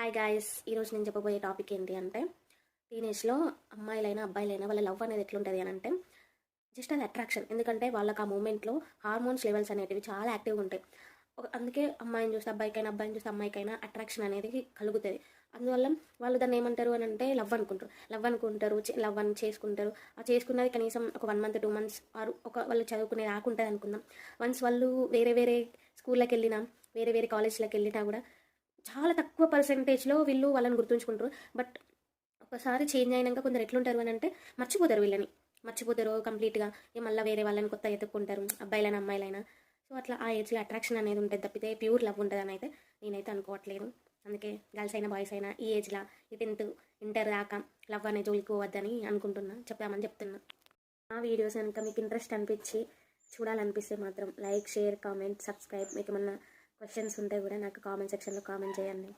Hi guys, ఈరోజు నేను చెప్పబోయే టాపిక్ ఏంటి అంటే టీనేజ్లో అమ్మాయిలైనా అబ్బాయిలైనా వాళ్ళ లవ్ అనేది ఎట్లుంటుంది అని అంటే జస్ట్ అది అట్రాక్షన్. ఎందుకంటే వాళ్ళకి ఆ మూమెంట్లో హార్మోన్స్ లెవెల్స్ అనేటివి చాలా యాక్టివ్గా ఉంటాయి. అందుకే అమ్మాయిని చూస్తే అబ్బాయికైనా, అబ్బాయిని చూస్తే అమ్మాయికైనా అట్రాక్షన్ అనేది కలుగుతుంది. అందువల్ల వాళ్ళు దాన్ని ఏమంటారు అని అంటే లవ్ అనుకుంటారు, లవ్ అని చేసుకుంటారు. ఆ చేసుకున్నది కనీసం ఒక 1 మంత్ 2 మంత్స్ ఒక వాళ్ళు చదువుకునేది ఆకుంటుంది అనుకుందాం. వన్స్ వాళ్ళు వేరే వేరే స్కూళ్ళకి వెళ్ళినా, వేరే వేరే కాలేజ్లకు వెళ్ళినా కూడా చాలా తక్కువ పర్సెంటేజ్లో వీళ్ళు వాళ్ళని గుర్తుంచుకుంటారు. బట్ ఒకసారి చేంజ్ అయినాక కొందరు ఎట్లుంటారు అని అంటే మర్చిపోతారు కంప్లీట్గా. మళ్ళీ వేరే వాళ్ళని కొత్త ఎత్తుక్కుంటారు, అబ్బాయిలైనా అమ్మాయిలైనా. సో అట్లా ఆ ఏజ్లో అట్రాక్షన్ అనేది ఉంటుంది తప్పితే ప్యూర్ లవ్ ఉంటుంది అని అయితే నేనైతే అనుకోవట్లేదు. అందుకే గర్ల్స్ అయినా బాయ్స్ అయినా ఈ ఏజ్లో ఈ 10th ఇంటర్ దాకా లవ్ అనే జోలికి పోవద్దని చెప్తామని చెప్తున్నా. ఆ వీడియోస్ కనుక మీకు ఇంట్రెస్ట్ అనిపించి చూడాలనిపిస్తే మాత్రం లైక్, షేర్, కామెంట్, సబ్స్క్రైబ్. మీకు ఏమన్నా క్వశ్చన్స్ ఉంటే కూడా నాకు కామెంట్ సెక్షన్లో కామెంట్ చేయండి.